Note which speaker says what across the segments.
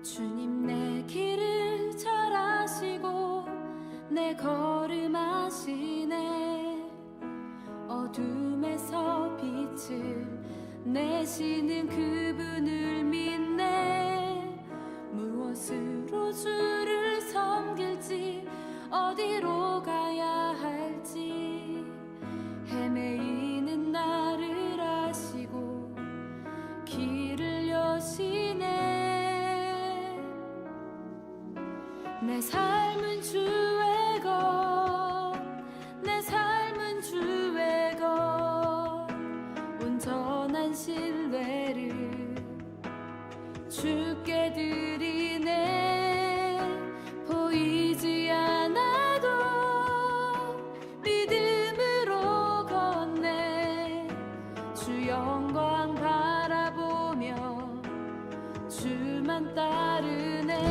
Speaker 1: 주님 내 길을 잘 아시고 내 걸음 아시네. 어둠에서 빛을 내시는 그분을 믿네. 무엇으로 주를 섬길지 어디로 가야 할지 헤매이는 나를 아시고 길을 여시네. 내 삶은 주의 것, 내 삶은 주의 것, 온전한 신뢰를 주께 드리네. 보이지 않아도 믿음으로 걷네. 주 영광 바라보며 주만 따르네.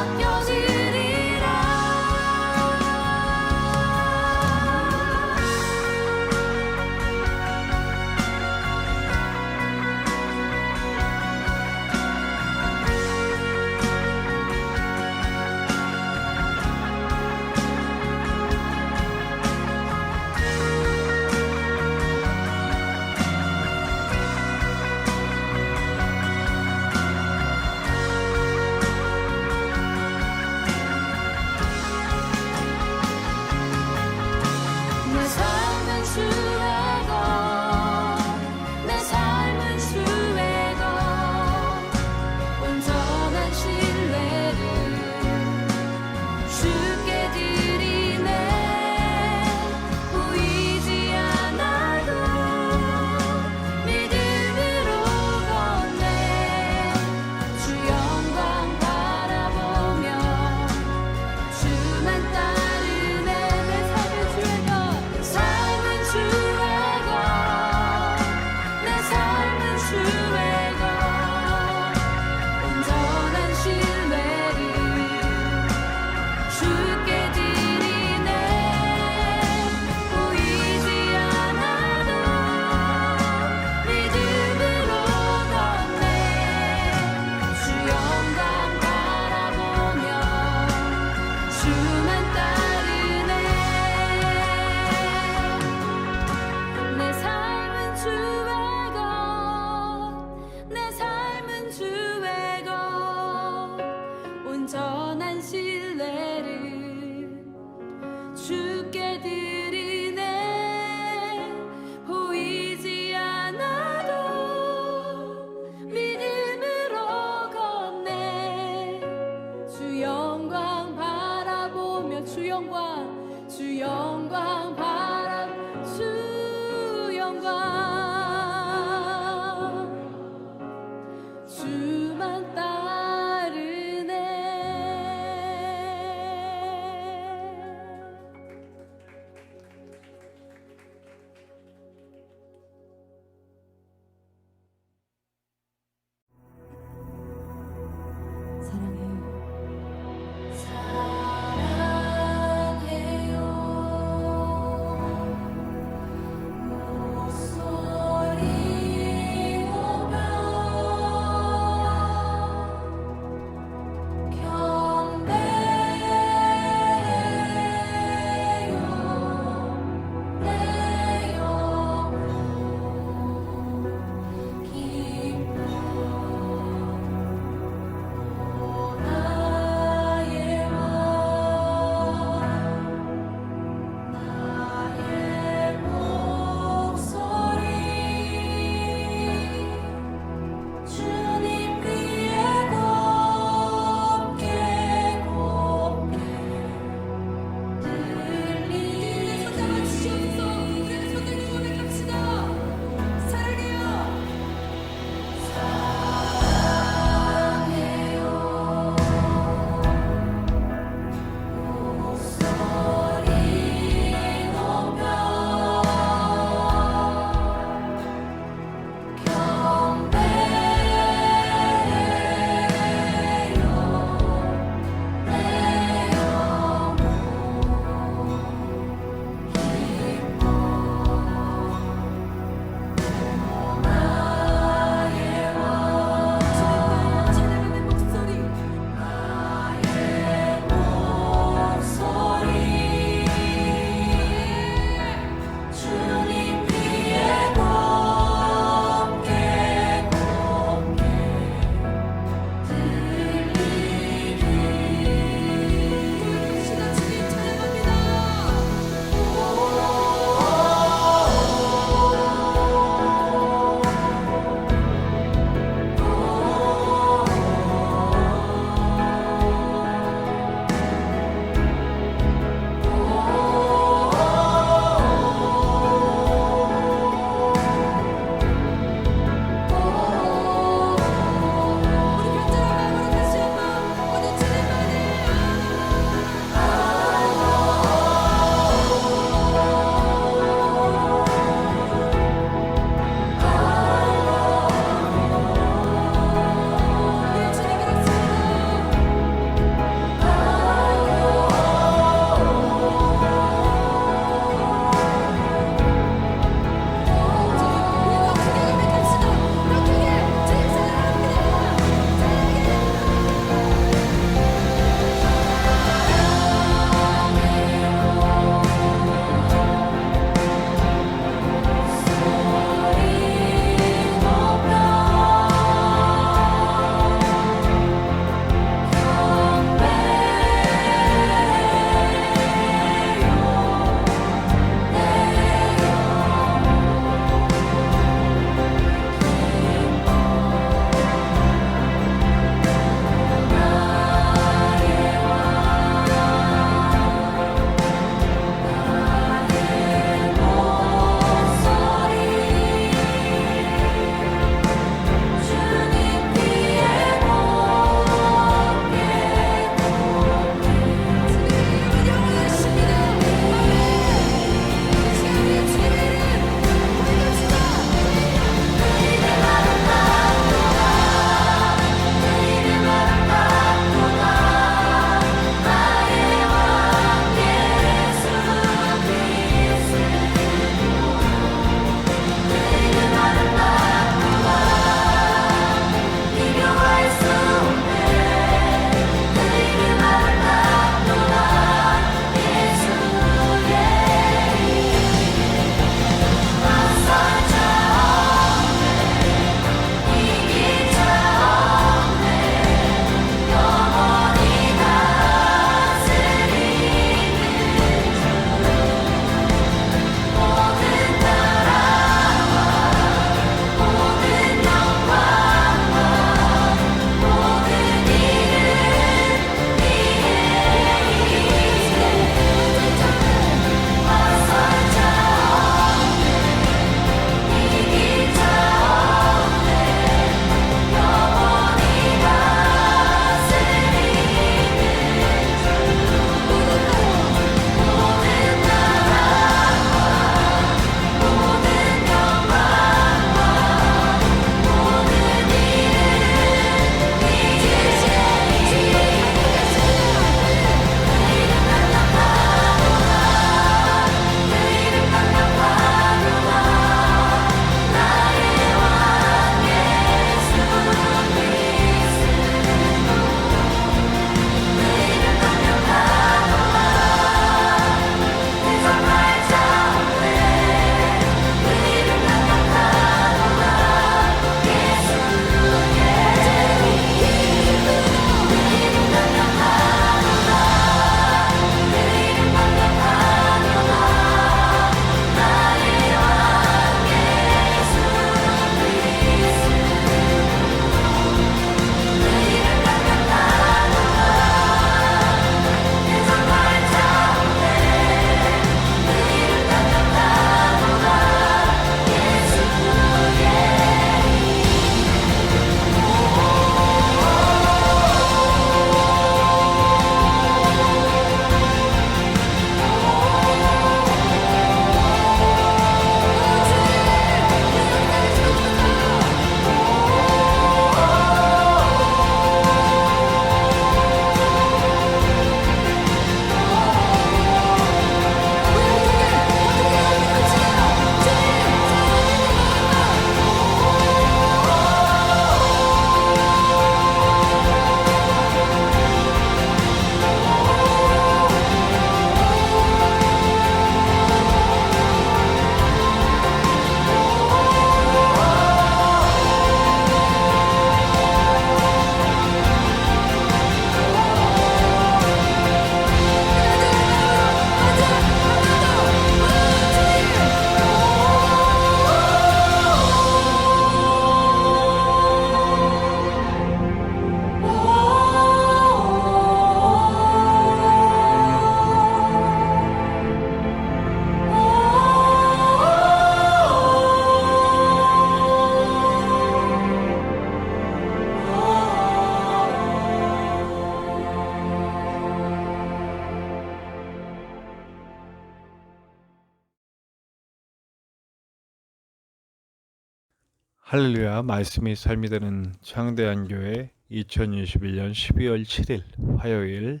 Speaker 2: 할렐루야. 말씀이 삶이 되는 창대한교회 2021년 12월 7일 화요일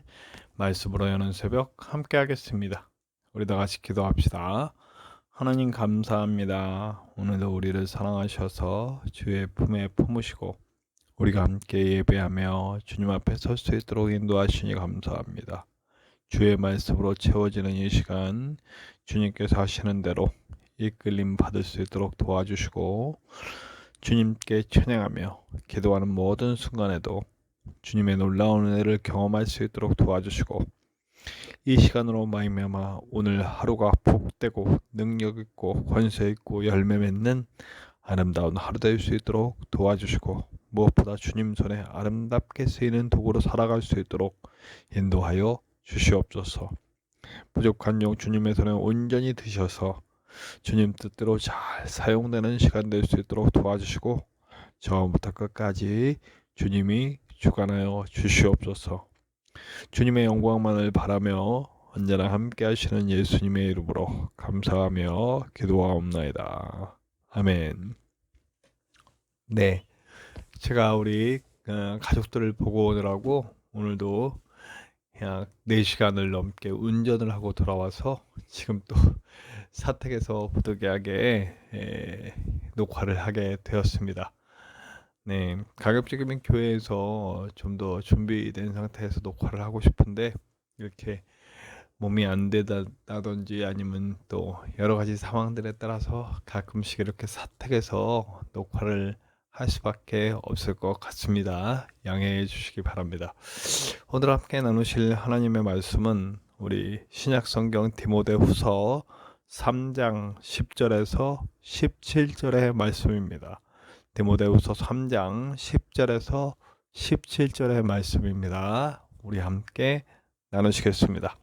Speaker 2: 말씀으로 여는 새벽 함께 하겠습니다. 우리 다 같이 기도합시다. 하나님 감사합니다. 오늘도 우리를 사랑하셔서 주의 품에 품으시고 우리가 함께 예배하며 주님 앞에 설 수 있도록 인도하시니 감사합니다. 주의 말씀으로 채워지는 이 시간 주님께서 하시는 대로 이끌림 받을 수 있도록 도와주시고 주님께 찬양하며 기도하는 모든 순간에도 주님의 놀라운 은혜를 경험할 수 있도록 도와주시고 이 시간으로 말미암아 오늘 하루가 복되고 능력 있고 권세 있고 열매 맺는 아름다운 하루 될 수 있도록 도와주시고 무엇보다 주님 손에 아름답게 쓰이는 도구로 살아갈 수 있도록 인도하여 주시옵소서. 부족한 영 주님의 손에 온전히 드셔서 주님 뜻대로 잘 사용되는 시간 될 수 있도록 도와주시고 처음부터 끝까지 주님이 주관하여 주시옵소서. 주님의 영광만을 바라며 언제나 함께 하시는 예수님의 이름으로 감사하며 기도하옵나이다. 아멘. 네, 제가 우리 가족들을 보고 오느라고 오늘도 약 4시간을 넘게 운전을 하고 돌아와서 지금 또 사택에서 부득이하게 녹화를 하게 되었습니다. 네, 가급적이면 교회에서 좀 더 준비된 상태에서 녹화를 하고 싶은데 이렇게 몸이 안 되다든지 아니면 또 여러 가지 상황들에 따라서 가끔씩 이렇게 사택에서 녹화를 할 수밖에 없을 것 같습니다. 양해해 주시기 바랍니다. 오늘 함께 나누실 하나님의 말씀은 우리 신약성경 디모데후서 3장 10절에서 17절의 말씀입니다. 디모데후서 3장 10절에서 17절의 말씀입니다. 우리 함께 나누시겠습니다.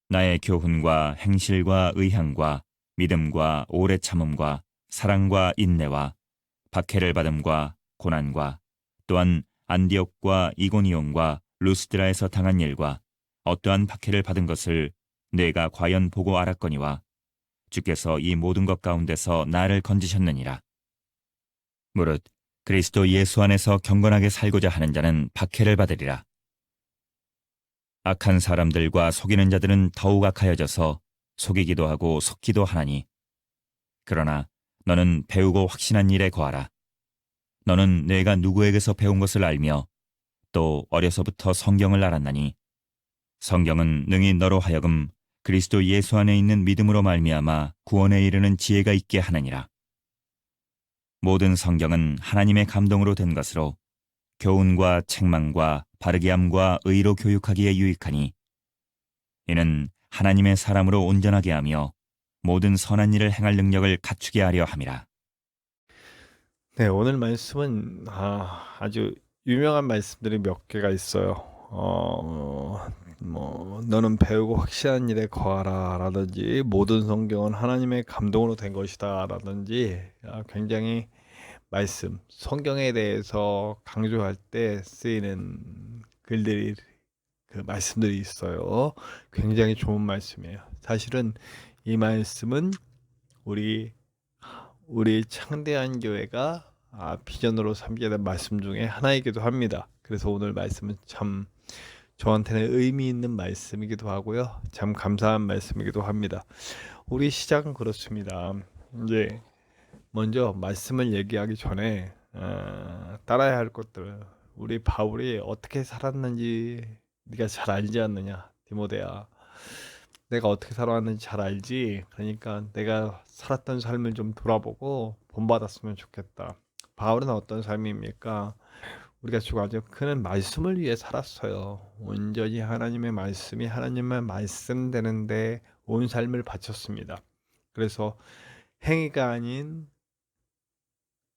Speaker 3: 나의 교훈과 행실과 의향과 믿음과 오래 참음과 사랑과 인내와 박해를 받음과 고난과 또한 안디옥과 이고니온과 루스드라에서 당한 일과 어떠한 박해를 받은 것을 내가 과연 보고 알았거니와 주께서 이 모든 것 가운데서 나를 건지셨느니라. 무릇 그리스도 예수 안에서 경건하게 살고자 하는 자는 박해를 받으리라. 악한 사람들과 속이는 자들은 더욱 악하여져서 속이기도 하고 속기도 하나니 그러나 너는 배우고 확신한 일에 거하라. 너는 내가 누구에게서 배운 것을 알며 또 어려서부터 성경을 알았나니 성경은 능히 너로 하여금 그리스도 예수 안에 있는 믿음으로 말미암아 구원에 이르는 지혜가 있게 하느니라. 모든 성경은 하나님의 감동으로 된 것으로 교훈과 책망과 바르게 함과 의로 교육하기에 유익하니 이는 하나님의 사람으로 온전하게 하며 모든 선한 일을 행할 능력을 갖추게 하려 함이라.
Speaker 2: 네, 오늘 말씀은 아주 유명한 말씀들이 몇 개가 있어요. 너는 배우고 확실한 일에 거하라 라든지 모든 성경은 하나님의 감동으로 된 것이다 라든지 굉장히 말씀, 성경에 대해서 강조할 때 쓰이는 글들이 말씀들이 있어요. 굉장히 좋은 말씀이에요. 사실은 이 말씀은 우리 창대한 교회가 비전으로 삼게 된 말씀 중에 하나이기도 합니다. 그래서 오늘 말씀은 참 저한테는 의미 있는 말씀이기도 하고요. 참 감사한 말씀이기도 합니다. 우리 시작은 그렇습니다. 이제 먼저 말씀을 얘기하기 전에 따라야 할 것들, 우리 바울이 어떻게 살았는지 네가 잘 알지 않느냐, 디모데야. 내가 어떻게 살아왔는지 잘 알지. 그러니까 내가 살았던 삶을 좀 돌아보고 본받았으면 좋겠다. 바울은 어떤 삶입니까? 우리가 주가 아주 그는 말씀을 위해 살았어요. 온전히 하나님의 말씀이 하나님의 말씀 되는데 온 삶을 바쳤습니다. 그래서 행위가 아닌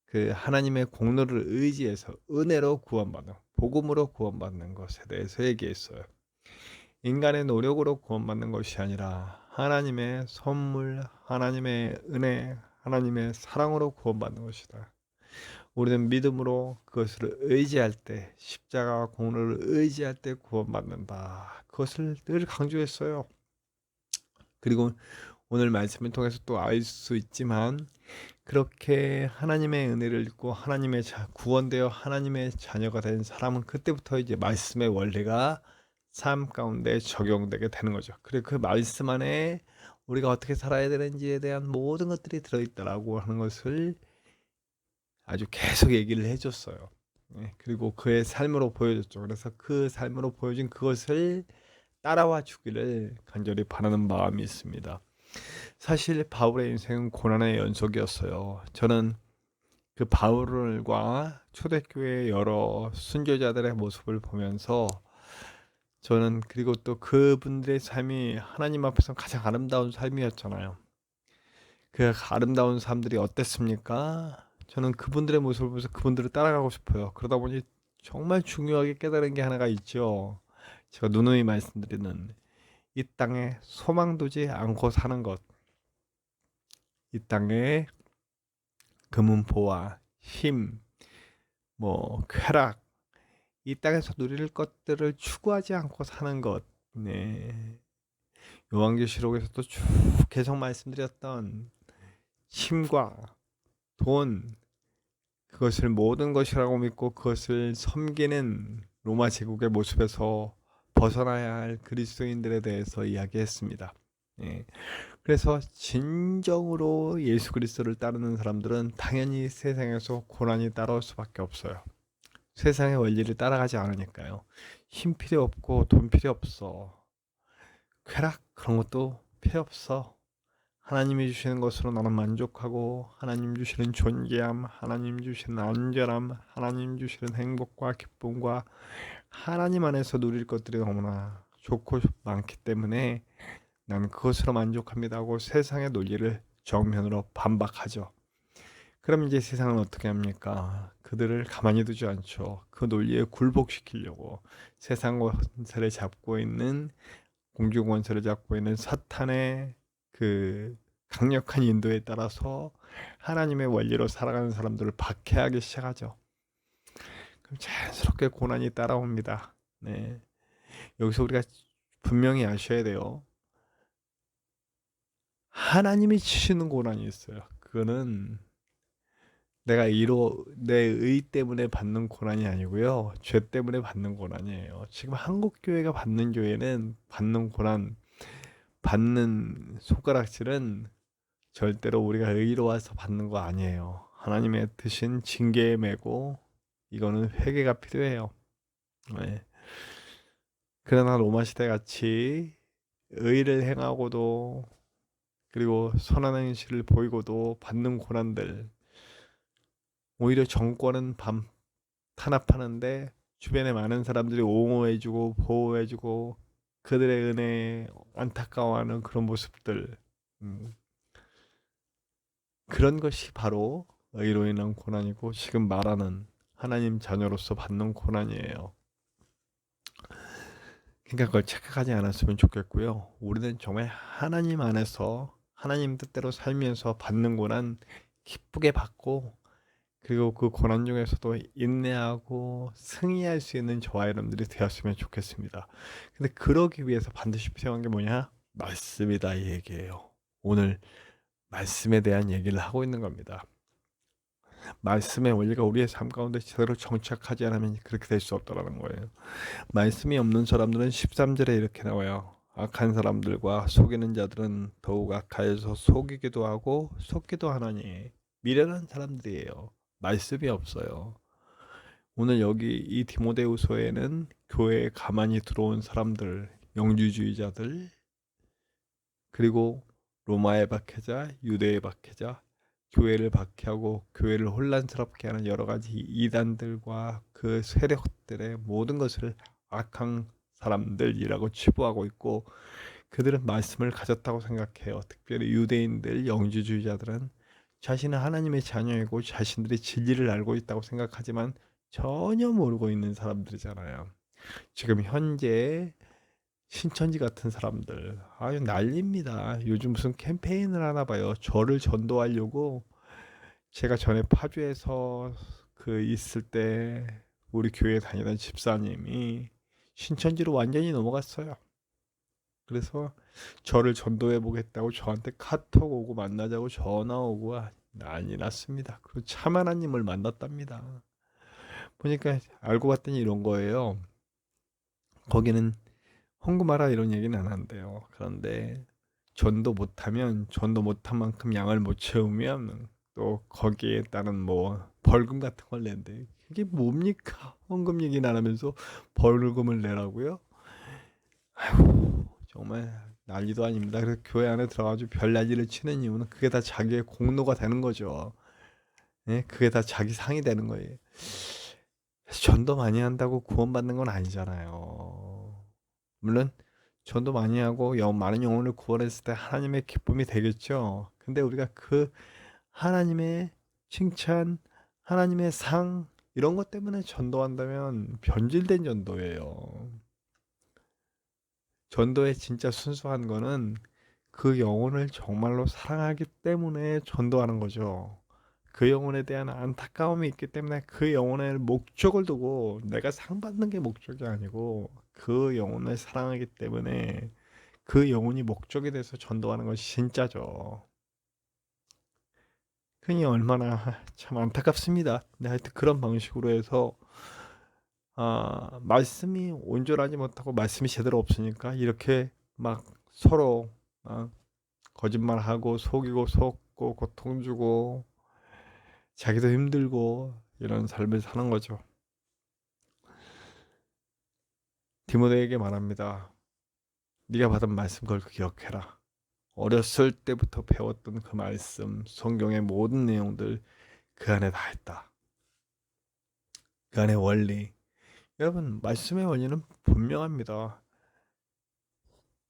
Speaker 2: 그 하나님의 공로를 의지해서 은혜로 구원받는, 복음으로 구원받는 것에 대해서 얘기했어요. 인간의 노력으로 구원받는 것이 아니라 하나님의 선물, 하나님의 은혜, 하나님의 사랑으로 구원받는 것이다. 우리는 믿음으로 그것을 의지할 때, 십자가 공로를 의지할 때 구원받는다. 그것을 늘 강조했어요. 그리고 오늘 말씀을 통해서 또 알 수 있지만 그렇게 하나님의 은혜를 입고 하나님의 구원되어 하나님의 자녀가 된 사람은 그때부터 이제 말씀의 원리가 삶 가운데 적용되게 되는 거죠. 그리고 그 말씀 안에 우리가 어떻게 살아야 되는지에 대한 모든 것들이 들어있다라고 하는 것을 아주 계속 얘기를 해줬어요. 그리고 그의 삶으로 보여줬죠. 그래서 그 삶으로 보여진 그것을 따라와 주기를 간절히 바라는 마음이 있습니다. 사실 바울의 인생은 고난의 연속이었어요. 저는 그 바울과 초대교회의 여러 순교자들의 모습을 보면서 저는 그리고 또 그분들의 삶이 하나님 앞에서 가장 아름다운 삶이었잖아요. 그 아름다운 삶들이 어땠습니까? 저는 그분들의 모습을 보면서 그분들을 따라가고 싶어요. 그러다 보니 정말 중요하게 깨달은 게 하나가 있죠. 제가 누누이 말씀드리는 이 땅에 소망 두지 않고 사는 것. 이 땅에 금은보화, 힘, 쾌락, 이 땅에서 누릴 것들을 추구하지 않고 사는 것. 네. 요한계시록에서도 쭉 계속 말씀드렸던 힘과 돈, 그것을 모든 것이라고 믿고 그것을 섬기는 로마 제국의 모습에서 벗어나야 할 그리스도인들에 대해서 이야기했습니다. 예. 그래서 진정으로 예수 그리스도를 따르는 사람들은 당연히 세상에서 고난이 따라올 수밖에 없어요. 세상의 원리를 따라가지 않으니까요. 힘 필요 없고 돈 필요 없어. 쾌락 그런 것도 필요 없어. 하나님이 주시는 것으로 나는 만족하고 하나님 주시는 존귀함, 하나님 주시는 안전함, 하나님 주시는 행복과 기쁨과 하나님 안에서 누릴 것들이 너무나 좋고 많기 때문에 나는 그것으로 만족합니다 하고 세상의 논리를 정면으로 반박하죠. 그럼 이제 세상은 어떻게 합니까? 그들을 가만히 두지 않죠. 그 논리에 굴복시키려고 세상 권세를 잡고 있는 공중 권세를 잡고 있는 사탄의 그 강력한 인도에 따라서 하나님의 원리로 살아가는 사람들을 박해하기 시작하죠. 그럼 자연스럽게 고난이 따라옵니다. 네. 여기서 우리가 분명히 아셔야 돼요. 하나님이 주시는 고난이 있어요. 그거는 내 의 때문에 받는 고난이 아니고요. 죄 때문에 받는 고난이에요. 지금 한국 교회가 받는 교회는 받는 고난, 받는 손가락질은 절대로 우리가 의로워서 받는 거 아니에요. 하나님의 드신 징계에 매고 이거는 회개가 필요해요. 네. 그러나 로마 시대 같이 의를 행하고도 그리고 선한 행실을 보이고도 받는 고난들, 오히려 정권은 탄압하는데 주변에 많은 사람들이 옹호해주고 보호해주고 그들의 은혜에 안타까워하는 그런 모습들, 그런 것이 바로 의로 인한 고난이고 지금 말하는 하나님 자녀로서 받는 고난이에요. 그러니까 그걸 착각하지 않았으면 좋겠고요. 우리는 정말 하나님 안에서 하나님 뜻대로 살면서 받는 고난 기쁘게 받고 그리고 그 고난 중에서도 인내하고 승리할 수 있는 저와 여러분들이 되었으면 좋겠습니다. 근데 그러기 위해서 반드시 필요한 게 뭐냐? 말씀이다 이 얘기예요. 오늘 말씀에 대한 얘기를 하고 있는 겁니다. 말씀의 원리가 우리의 삶 가운데 제대로 정착하지 않으면 그렇게 될 수 없다는 거예요. 말씀이 없는 사람들은 13절에 이렇게 나와요. 악한 사람들과 속이는 자들은 더욱 악하여서 속이기도 하고 속기도 하나니 미련한 사람들이에요. 말씀이 없어요. 오늘 여기 이 디모데후서에는 교회에 가만히 들어온 사람들, 영주주의자들, 그리고 로마의 박해자, 유대의 박해자, 교회를 박해하고 교회를 혼란스럽게 하는 여러 가지 이단들과 그 세력들의 모든 것을 악한 사람들이라고 치부하고 있고 그들은 말씀을 가졌다고 생각해요. 특별히 유대인들, 영주주의자들은 자신은 하나님의 자녀이고 자신들이 진리를 알고 있다고 생각하지만 전혀 모르고 있는 사람들이잖아요. 지금 현재 신천지 같은 사람들 아유 난립니다. 요즘 무슨 캠페인을 하나 봐요. 저를 전도하려고. 제가 전에 파주에서 그 있을 때 우리 교회 다니던 집사님이 신천지로 완전히 넘어갔어요. 그래서 저를 전도해 보겠다고 저한테 카톡 오고 만나자고 전화 오고 난리 났습니다. 그리고 참 하나님을 만났답니다. 보니까 알고 봤더니 이런 거예요. 거기는 헌금하라 이런 얘기는 안 한대요. 그런데 전도 못한 만큼 양을 못 채우면 또 거기에 따른 뭐 벌금 같은 걸 낸대. 그게 뭡니까? 헌금 얘기는 안 하면서 벌금을 내라고요? 아휴, 정말 난리도 아닙니다. 그래서 교회 안에 들어가지고 별난리를 치는 이유는 그게 다 자기의 공로가 되는 거죠. 예? 그게 다 자기 상이 되는 거예요. 그래서 전도 많이 한다고 구원받는 건 아니잖아요. 물론 전도 많이 하고 많은 영혼을 구원했을 때 하나님의 기쁨이 되겠죠. 근데 우리가 그 하나님의 칭찬, 하나님의 상 이런 것 때문에 전도한다면 변질된 전도예요. 전도의 진짜 순수한 거는 그 영혼을 정말로 사랑하기 때문에 전도하는 거죠. 그 영혼에 대한 안타까움이 있기 때문에 그 영혼의 목적을 두고 내가 상 받는 게 목적이 아니고 그 영혼을 사랑하기 때문에 그 영혼이 목적이 돼서 전도하는 것이 진짜죠. 그니 얼마나 참 안타깝습니다. 네, 하여튼 그런 방식으로 해서 말씀이 온전하지 못하고 말씀이 제대로 없으니까 이렇게 막 서로 거짓말하고 속이고 속고 고통 주고 자기도 힘들고 이런 삶을 사는 거죠. 디모데에게 말합니다. 네가 받은 말씀 그걸 기억해라. 어렸을 때부터 배웠던 그 말씀, 성경의 모든 내용들 그 안에 다 있다. 그 안에 원리. 여러분, 말씀의 원리는 분명합니다.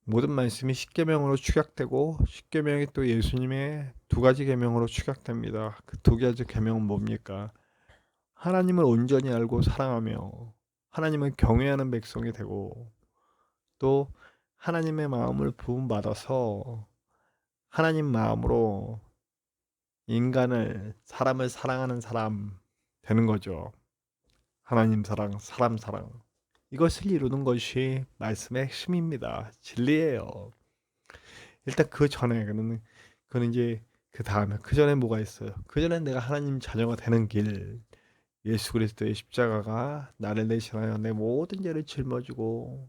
Speaker 2: 모든 말씀이 십계명으로 축약되고 십계명이 또 예수님의 두 가지 계명으로 축약됩니다. 그 두 가지 계명은 뭡니까? 하나님을 온전히 알고 사랑하며 하나님을 경외하는 백성이 되고 또 하나님의 마음을 부음받아서 하나님 마음으로 사람을 사랑하는 사람 되는 거죠. 하나님 사랑, 사람 사랑. 이것을 이루는 것이 말씀의 핵심입니다. 진리예요. 일단 그 전에 그는 이제 그 다음에 그 전에 뭐가 있어요? 그 전에 내가 하나님 자녀가 되는 길, 예수 그리스도의 십자가가 나를 대신하여 내 모든 죄를 짊어지고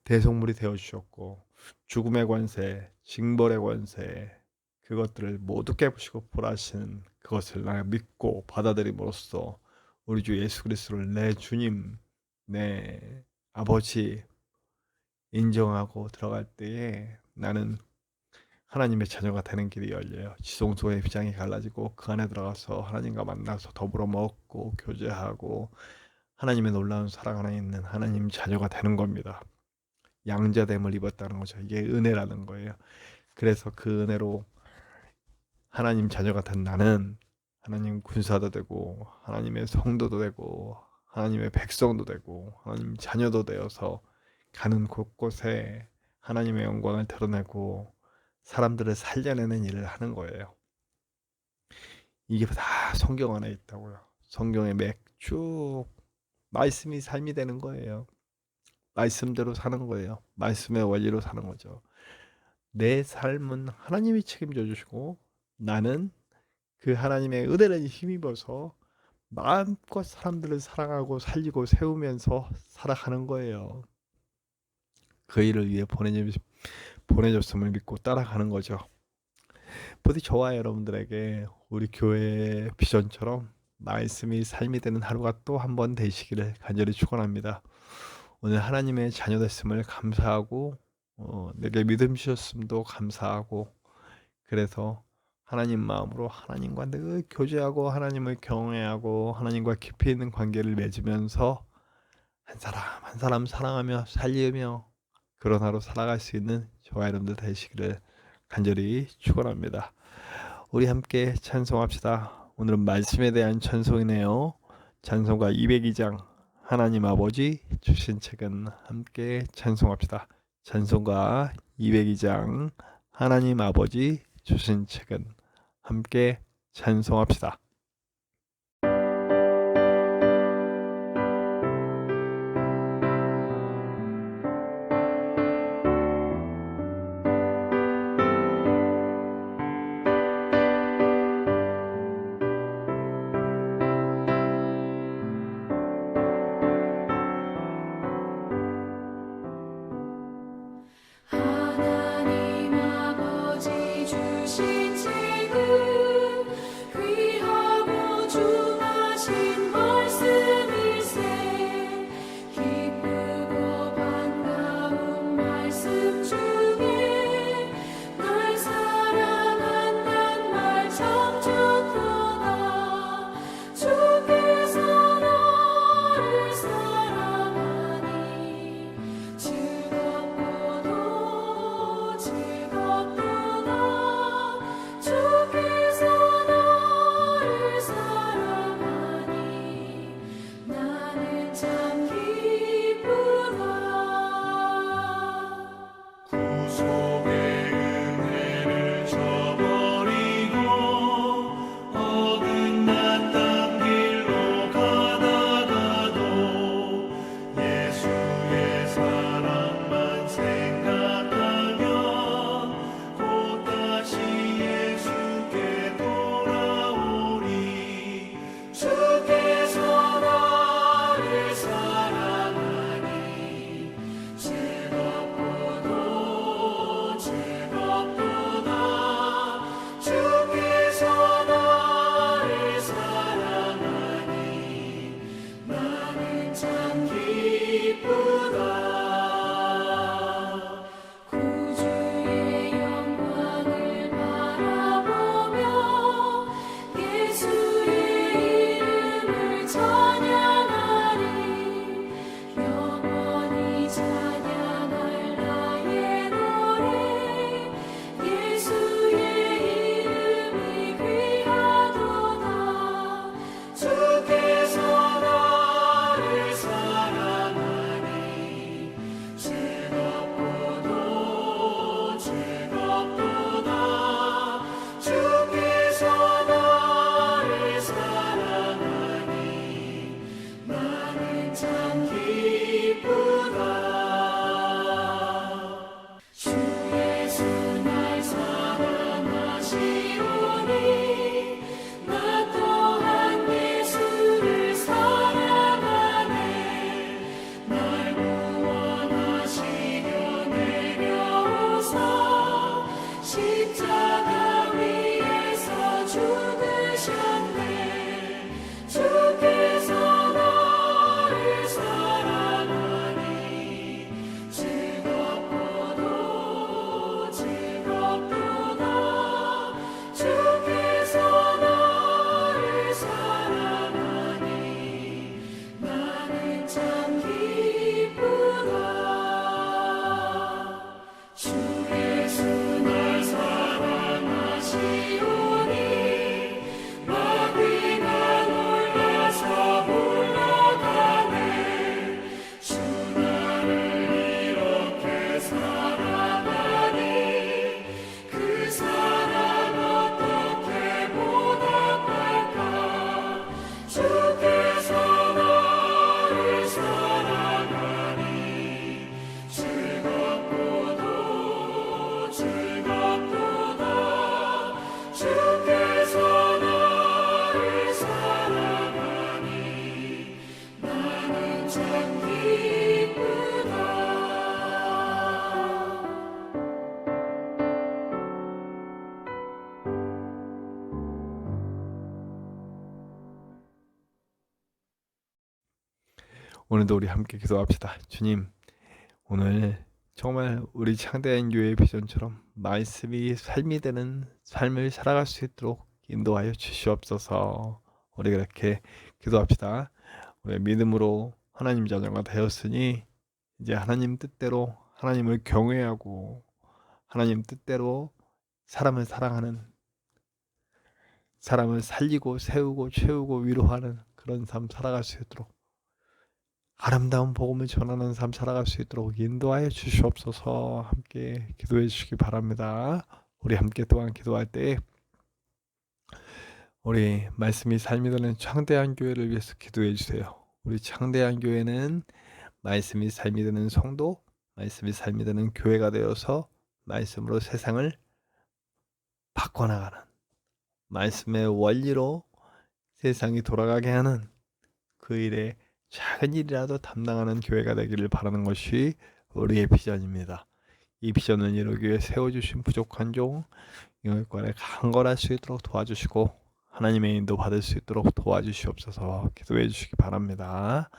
Speaker 2: 대속물이 되어 주셨고 죽음의 권세, 징벌의 권세 그것들을 모두 깨부시고 벌하시는 그것을 나가 믿고 받아들임으로써 우리 주 예수 그리스도를 내 주님, 내 아버지 인정하고 들어갈 때에 나는 하나님의 자녀가 되는 길이 열려요. 지성소의 휘장이 갈라지고 그 안에 들어가서 하나님과 만나서 더불어 먹고 교제하고 하나님의 놀라운 사랑 안에 있는 하나님 자녀가 되는 겁니다. 양자됨을 입었다는 거죠. 이게 은혜라는 거예요. 그래서 그 은혜로 하나님 자녀가 된 나는 하나님 군사도 되고 하나님의 성도도 되고 하나님의 백성도 되고 하나님 자녀도 되어서 가는 곳곳에 하나님의 영광을 드러내고 사람들을 살려내는 일을 하는 거예요. 이게 다 성경 안에 있다고요. 성경의 맥쭉 말씀이 삶이 되는 거예요. 말씀대로 사는 거예요. 말씀의 원리로 사는 거죠. 내 삶은 하나님이 책임져 주시고 나는 그 하나님의 은혜를 힘입어서 마음껏 사람들을 사랑하고 살리고 세우면서 살아가는 거예요. 그 일을 위해 보내줬음을 믿고 따라가는 거죠. 부디 저와 여러분들에게 우리 교회의 비전처럼 말씀이 삶이 되는 하루가 또 한 번 되시기를 간절히 축원합니다. 오늘 하나님의 자녀 됐음을 감사하고 내게 믿음 주셨음도 감사하고 그래서 하나님 마음으로 하나님과 늘 교제하고 하나님을 경외하고 하나님과 깊이 있는 관계를 맺으면서 한 사람 한 사람 사랑하며 살리며 그런 하루 살아갈 수 있는 저와 여러분들 되시기를 간절히 축원합니다. 우리 함께 찬송합시다. 오늘은 말씀에 대한 찬송이네요. 찬송가 202장 하나님 아버지 주신 책은 함께 찬송합시다. 찬송가 202장 하나님 아버지 주신 책은 함께 찬송합시다.
Speaker 1: 나 또한 예수를 사랑하네. 날 구원하시려 내려오사 십자가 위에서 죽으셨네. 주께서 나를 사랑하니 즐겁도다 주께서 나를 사랑하니 나는 참 기쁘다. 주 예수 날 사랑하시오니 마귀가 놀라서 물러가네. 주 나를 이렇게 사랑하니 그 사랑 어떻게 보답할까. 주께서 나를 사랑하니 즐겁도다 주께서 나를 사랑하니 나는 참 기쁘다.
Speaker 2: 오늘도 우리 함께 기도합시다. 주님, 오늘 정말 우리 창대한 교회의 비전처럼 말씀이 삶이 되는 삶을 살아갈 수 있도록 인도하여 주시옵소서. 우리 그렇게 기도합시다. 우리 믿음으로 하나님 자녀가 되었으니 이제 하나님 뜻대로 하나님을 경외하고 하나님 뜻대로 사람을 사랑하는, 사람을 살리고 세우고 채우고 위로하는 그런 삶 살아갈 수 있도록, 아름다운 복음을 전하는 삶 살아갈 수 있도록 인도하여 주시옵소서. 함께 기도해 주시기 바랍니다. 우리 함께 또한 기도할 때 우리 말씀이 삶이 되는 창대한 교회를 위해서 기도해 주세요. 우리 창대한 교회는 말씀이 삶이 되는 성도, 말씀이 삶이 되는 교회가 되어서 말씀으로 세상을 바꿔나가는, 말씀의 원리로 세상이 돌아가게 하는 그 일에 작은 일이라도 담당하는 교회가 되기를 바라는 것이 우리의 비전입니다. 이 비전을 이루기 위해 세워주신 부족한 종 영역관에 강건할 수 있도록 도와주시고 하나님의 인도 받을 수 있도록 도와주시옵소서. 기도해 주시기 바랍니다.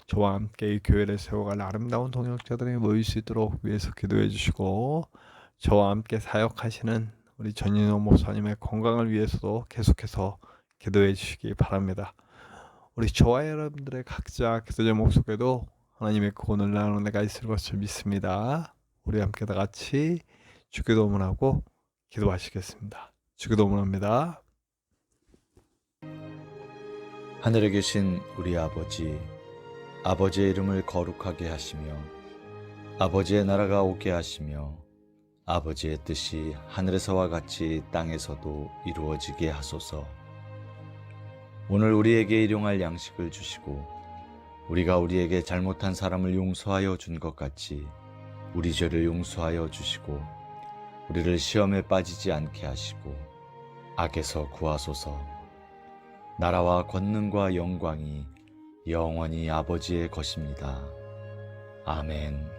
Speaker 2: 저와 함께 이 교회를 세워갈 아름다운 동역자들이 모일 수 있도록 위해서 기도해 주시고, 저와 함께 사역하시는 우리 전인호 목사님의 건강을 위해서도 계속해서 기도해 주시기 바랍니다. 우리 저와 여러분들의 각자 기도 제목 속에도 하나님의 구원을 나누는 데가 있을 것을 믿습니다. 우리 함께 다 같이 주기도문을 하고 기도하시겠습니다. 주기도문 합니다.
Speaker 4: 하늘에 계신 우리 아버지, 아버지의 이름을 거룩하게 하시며 아버지의 나라가 오게 하시며 아버지의 뜻이 하늘에서와 같이 땅에서도 이루어지게 하소서. 오늘 우리에게 일용할 양식을 주시고 우리가 우리에게 잘못한 사람을 용서하여 준 것 같이 우리 죄를 용서하여 주시고 우리를 시험에 빠지지 않게 하시고 악에서 구하소서. 나라와 권능과 영광이 영원히 아버지의 것입니다. 아멘.